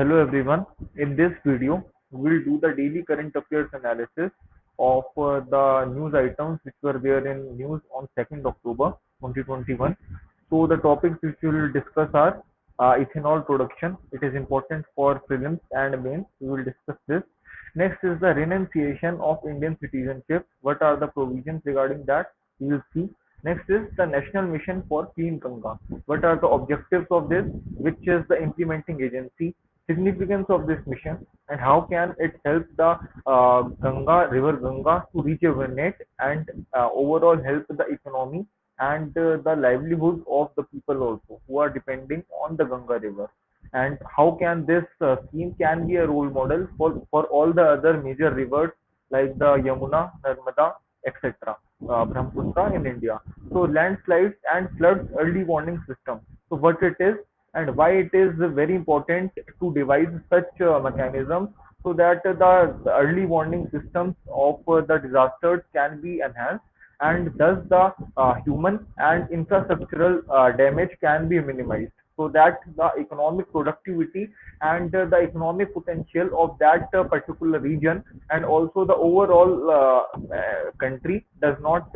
Hello everyone. In this video, we'll do the daily current affairs analysis of the news items which were there in news on 2nd October 2021. So the topics which we will discuss are ethanol production. It is important for prelims and mains. We will discuss this. Next is the renunciation of Indian citizenship. What are the provisions regarding that? We will see. Next is the National Mission for Clean Ganga. What are the objectives of this? Which is the implementing agency? Significance of this mission, and how can it help the river Ganga to rejuvenate and overall help the economy and the livelihood of the people also who are depending on the Ganga river, and how can this scheme can be a role model for all the other major rivers like the Yamuna, Narmada, etc. Brahmaputra in India. So landslides and floods early warning system. So what it is and why it is very important to devise such mechanisms so that the early warning systems of the disasters can be enhanced, and thus the human and infrastructural damage can be minimized, so that the economic productivity and the economic potential of that particular region and also the overall country does not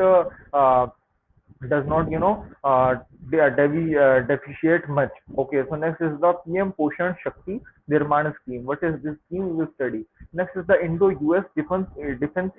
depreciate much. Okay, so next is the PM Poshan Shakti Nirman scheme. What is this scheme? We will study. Next is the Indo-US Defense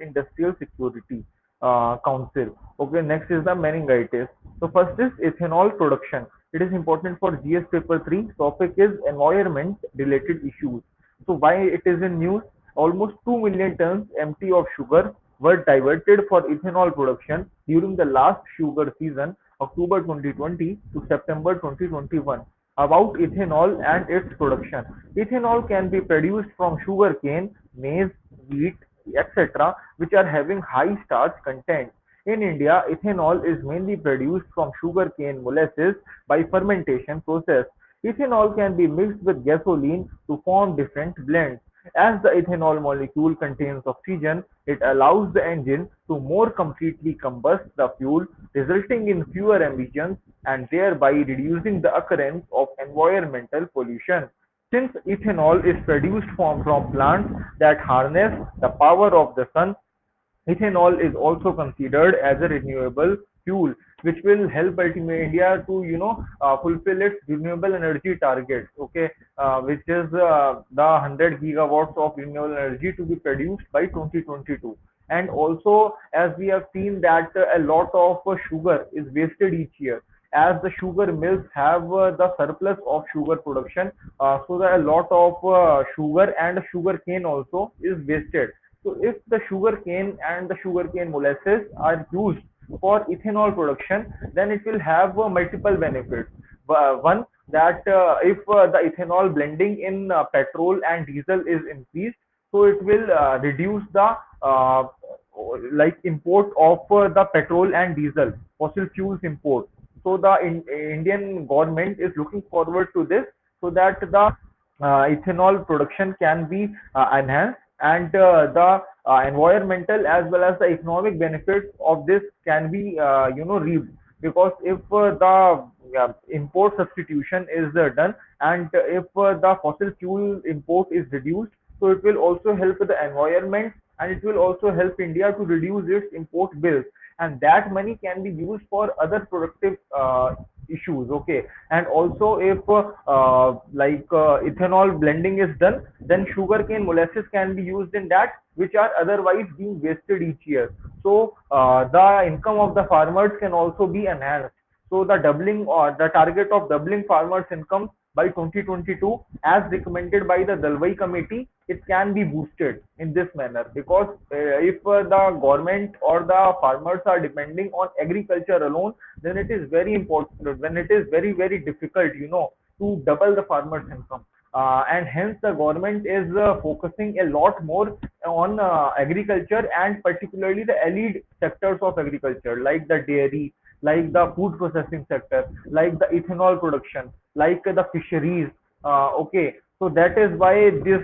Industrial Security Council. Okay, next is the meningitis. So first is ethanol production. It is important for GS paper 3. Topic is environment related issues. So why it is in news? Almost 2 million tons empty of sugar were diverted for ethanol production during the last sugar season, October 2020 to September 2021. About ethanol and its production. Ethanol can be produced from sugarcane, maize, wheat, etc., which are having high starch content. In India, ethanol is mainly produced from sugarcane molasses by fermentation process. Ethanol can be mixed with gasoline to form different blends. As the ethanol molecule contains oxygen, it allows the engine to more completely combust the fuel, resulting in fewer emissions and thereby reducing the occurrence of environmental pollution. Since ethanol is produced from plants that harness the power of the sun, ethanol is also considered as a renewable fuel, which will help ultimately India to fulfill its renewable energy targets. Okay, which is the 100 gigawatts of renewable energy to be produced by 2022. And also, as we have seen that a lot of sugar is wasted each year, as the sugar mills have the surplus of sugar production, so that a lot of sugar and sugar cane also is wasted. So if the sugar cane and the sugarcane molasses are used for ethanol production, then it will have multiple benefits. One, that if the ethanol blending in petrol and diesel is increased, so it will reduce the import of the petrol and diesel, fossil fuels import. So the Indian government is looking forward to this, so that the ethanol production can be enhanced, and the environmental as well as the economic benefits of this can be reaped, because if the import substitution is done, and if the fossil fuel import is reduced, so it will also help the environment, and it will also help India to reduce its import bills, and that money can be used for other productive issues. Okay, and also if ethanol blending is done, then sugarcane molasses can be used in that, which are otherwise being wasted each year. So the income of the farmers can also be enhanced. So the doubling, or the target of doubling farmers income by 2022, as recommended by the Dalwai committee, it can be boosted in this manner, because if the government or the farmers are depending on agriculture alone, then it is very important, when it is very very difficult, to double the farmers income. And hence the government is focusing a lot more on agriculture, and particularly the elite sectors of agriculture, like the dairy, like the food processing sector, like the ethanol production, like the fisheries. Okay, so that is why this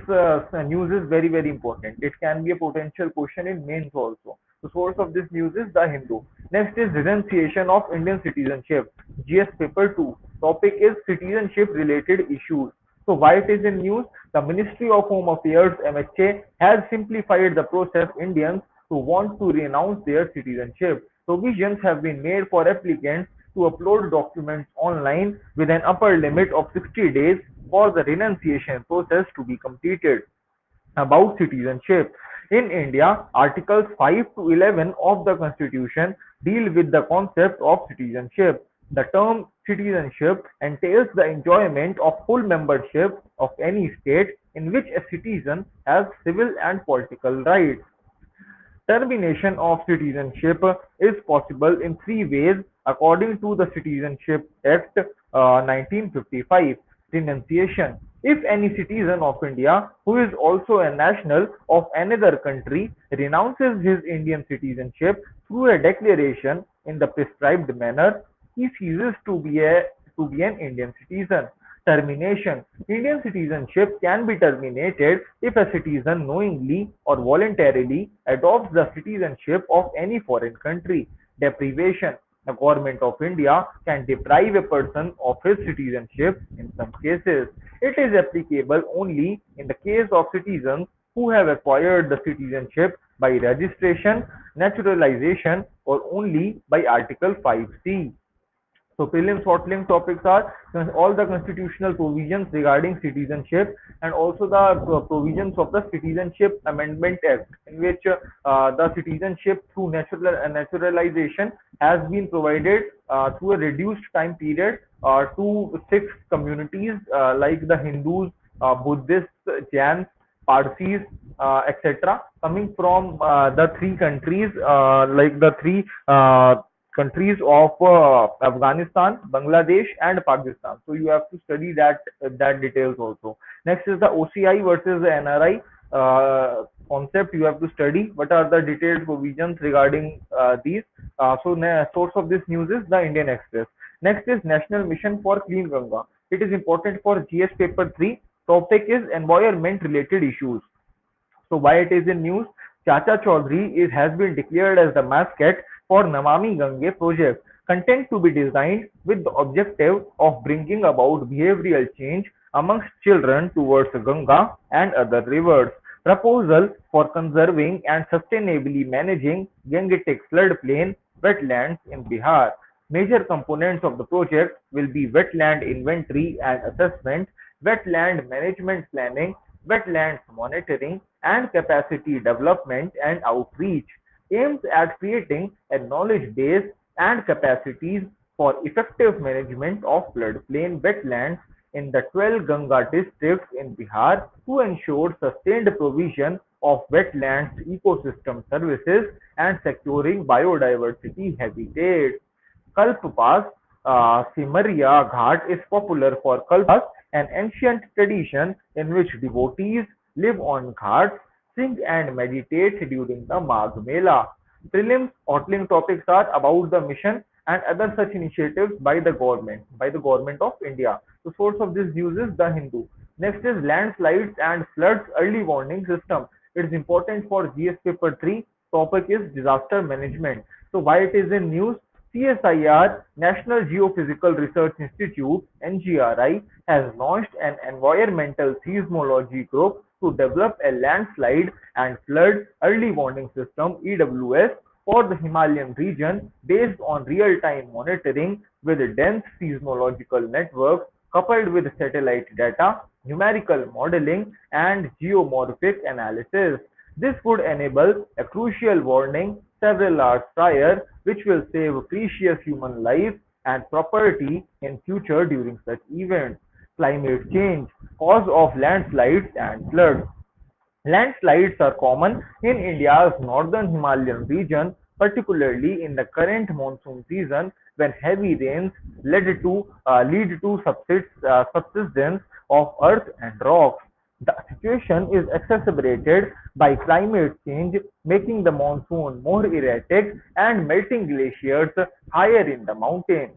news is very very important. It can be a potential question in mains also. The source of this news is the Hindu. Next is renunciation of Indian citizenship. GS paper 2. Topic is citizenship related issues. So why it is in news? The Ministry of Home Affairs (MHA) has simplified the process. Indians who want to renounce their citizenship. Provisions have been made for applicants to upload documents online with an upper limit of 60 days for the renunciation process to be completed. About citizenship. In India, Articles 5 to 11 of the Constitution deal with the concept of citizenship. The term citizenship entails the enjoyment of full membership of any state in which a citizen has civil and political rights. Termination of citizenship is possible in three ways according to the Citizenship Act 1955. Renunciation. If any citizen of India who is also a national of another country renounces his Indian citizenship through a declaration in the prescribed manner, he ceases to be an Indian citizen. Termination. Indian citizenship can be terminated if a citizen knowingly or voluntarily adopts the citizenship of any foreign country. Deprivation. The Government of India can deprive a person of his citizenship in some cases. It is applicable only in the case of citizens who have acquired the citizenship by registration, naturalization, or only by Article 5C. So prelims throttling topics are all the constitutional provisions regarding citizenship and also the provisions of the Citizenship Amendment Act, in which the citizenship through naturalization has been provided through a reduced time period to six communities like the Hindus, Buddhists, Jains, Parsis, etc., coming from the three countries, like the three countries of Afghanistan, Bangladesh, and Pakistan. So you have to study that details also. Next is the OCI versus the NRI concept. You have to study what are the detailed provisions regarding these. Source of this news is the Indian Express. Next is National Mission for Clean Ganga. It is important for GS paper 3. Topic is environment related issues. So why it is in news? Chacha Chaudhary has been declared as the mascot for Namami Gange project, content to be designed with the objective of bringing about behavioral change amongst children towards Ganga and other rivers. Proposal for conserving and sustainably managing Gangetic floodplain wetlands in Bihar. Major components of the project will be wetland inventory and assessment, wetland management planning, wetlands monitoring, and capacity development and outreach, aims at creating a knowledge base and capacities for effective management of floodplain wetlands in the 12 Ganga districts in Bihar to ensure sustained provision of wetlands ecosystem services and securing biodiversity habitats. Kalpapas, Simariya Ghat is popular for Kalpas, an ancient tradition in which devotees live on ghats, sing and meditate during the Magh Mela. Prelims outlying topics are about the mission and other such initiatives by the government of India. The source of this news is The Hindu. Next is landslides and floods early warning system. It is important for GS paper 3. Topic is disaster management. So why it is in news? CSIR, National Geophysical Research Institute (NGRI), has launched an environmental seismology group to develop a landslide and flood early warning system (EWS) for the Himalayan region based on real-time monitoring with dense seismological networks coupled with satellite data, numerical modeling, and geomorphic analysis. This would enable a crucial warning several hours prior, which will save precious human life and property in future during such events. Climate change, cause of landslides and floods. Landslides are common in India's northern Himalayan region, particularly in the current monsoon season when heavy rains lead to subsidence of earth and rocks. The situation is exacerbated by climate change, making the monsoon more erratic and melting glaciers higher in the mountains.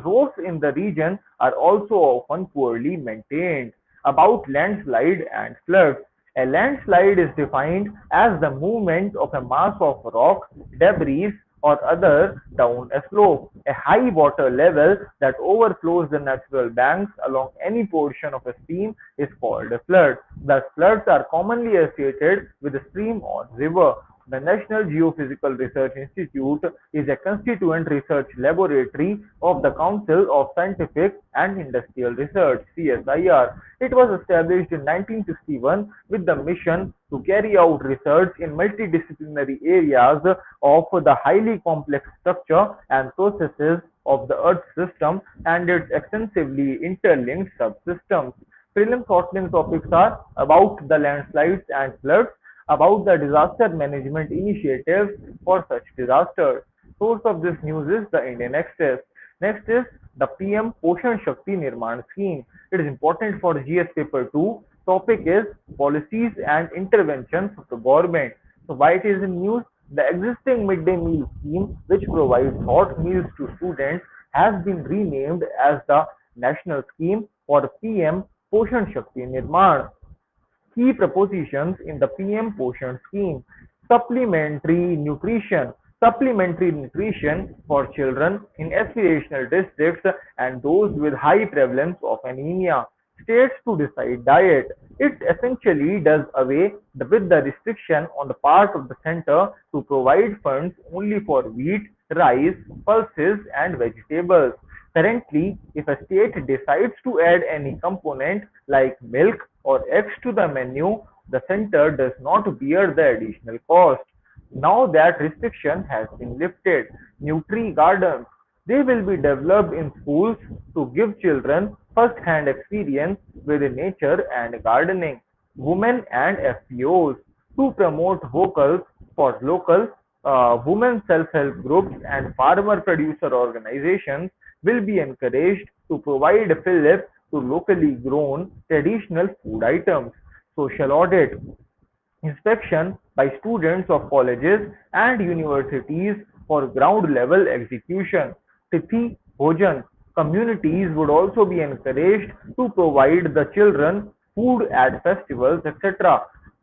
Roads in the region are also often poorly maintained. About landslide and floods. A landslide is defined as the movement of a mass of rock, debris, or other down a slope. A high water level that overflows the natural banks along any portion of a stream is called a flood. Thus, floods are commonly associated with a stream or river. The National Geophysical Research Institute is a constituent research laboratory of the Council of Scientific and Industrial Research (CSIR). It was established in 1961 with the mission to carry out research in multidisciplinary areas of the highly complex structure and processes of the Earth system and its extensively interlinked subsystems. Prelim thought topics are about the landslides and floods, about the disaster management initiatives for such disasters. Source of this news is the Indian Express. Next is the PM Poshan Shakti Nirman Scheme. It is important for GS paper 2. Topic is policies and interventions of the government. So why it is in news? The existing midday meal scheme, which provides hot meals to students, has been renamed as the National Scheme for PM Poshan Shakti Nirman. Key propositions in the PM Poshan scheme: supplementary nutrition. Supplementary nutrition for children in aspirational districts and those with high prevalence of anemia. States to decide diet. It essentially does away with the restriction on the part of the center to provide funds only for wheat, rice, pulses, and vegetables. Currently, if a state decides to add any component like milk or eggs to the menu, the center does not bear the additional cost. Now that restriction has been lifted, Nutri Gardens, they will be developed in schools to give children first-hand experience with nature and gardening. Women and FPOs, to promote vocals for local women self-help groups and farmer producer organizations will be encouraged to provide fillip to locally grown traditional food items. Social audit. Inspection by students of colleges and universities for ground-level execution. Tithi Bhojan. Communities would also be encouraged to provide the children food at festivals, etc.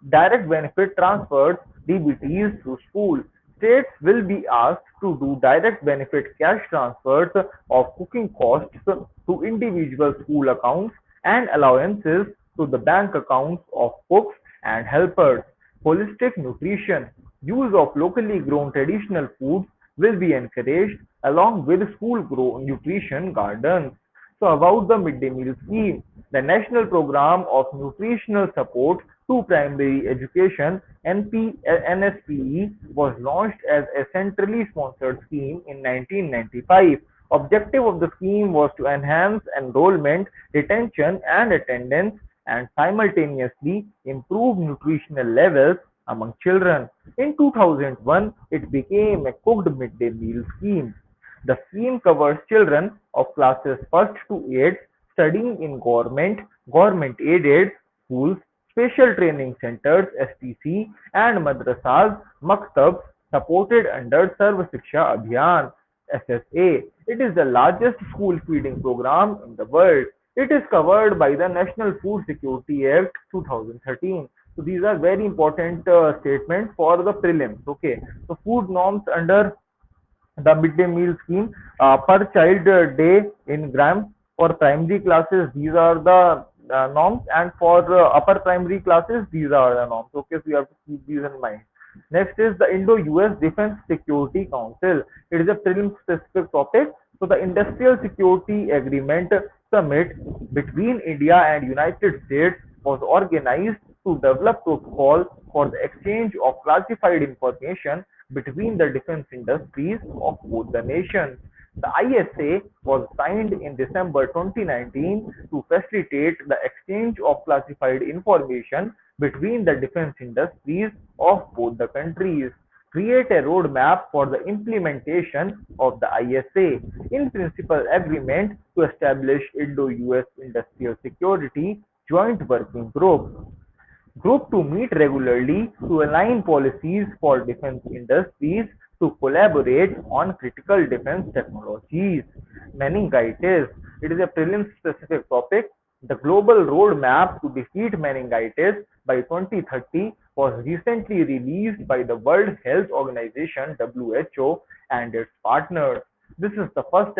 Direct benefit transfers (DBTs) through school. States will be asked to do direct benefit cash transfers of cooking costs to individual school accounts and allowances to the bank accounts of cooks and helpers. Holistic nutrition. Use of locally grown traditional foods will be encouraged along with school grown nutrition gardens. So about the midday meal scheme, the National Program of Nutritional Support to Primary Education (NSPE) was launched as a centrally sponsored scheme in 1995. Objective of the scheme was to enhance enrollment, retention and attendance and simultaneously improve nutritional levels among children. In 2001, it became a cooked midday meal scheme. The scheme covers children of classes 1st to 8th studying in government-aided schools, special training centers (STC) and madrasas (maktabs) supported under Sarv Shiksha Abhiyan (SSA). It is the largest school feeding program in the world. It is covered by the National Food Security Act 2013. So these are very important statements for the prelims. Okay, so food norms under the midday meal scheme per child day in grams for primary classes. These are the norms, and for upper primary classes, these are the norms. Okay, so you have to keep these in mind. Next is the Indo-US Defense Security Council. It is a prelim specific topic. So the Industrial Security Agreement Summit between India and United States was organized to develop protocol for the exchange of classified information between the defense industries of both the nations. The ISA was signed in December 2019 to facilitate the exchange of classified information between the defense industries of both the countries. Create a roadmap for the implementation of the ISA. In principle agreement to establish Indo-US Industrial Security Joint Working Group to meet regularly to align policies for defense industries to collaborate on critical defense technologies. Meningitis. It is a prelim specific topic. The global roadmap to defeat meningitis by 2030 was recently released by the World Health Organization (WHO) and its partners. This is the first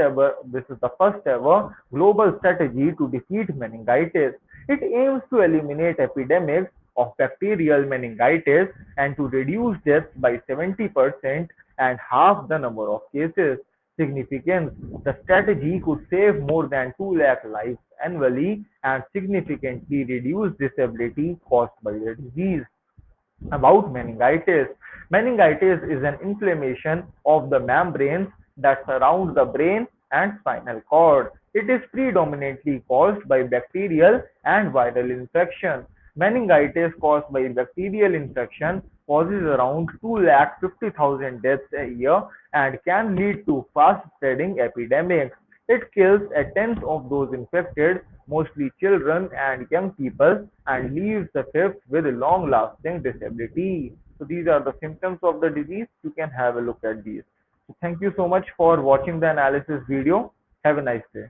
ever global strategy to defeat meningitis. It aims to eliminate epidemics of bacterial meningitis and to reduce deaths by 70% and half the number of cases. Significance: the strategy could save more than 2 lakh lives annually and significantly reduce disability caused by the disease. About meningitis. Meningitis is an inflammation of the membranes that surround the brain and spinal cord. It is predominantly caused by bacterial and viral infection. Meningitis caused by bacterial infection causes around 250,000 deaths a year and can lead to fast spreading epidemics. It kills a tenth of those infected, mostly children and young people, and leaves the fifth with long-lasting disability. So these are the symptoms of the disease. You can have a look at these. So thank you so much for watching the analysis video. Have a nice day.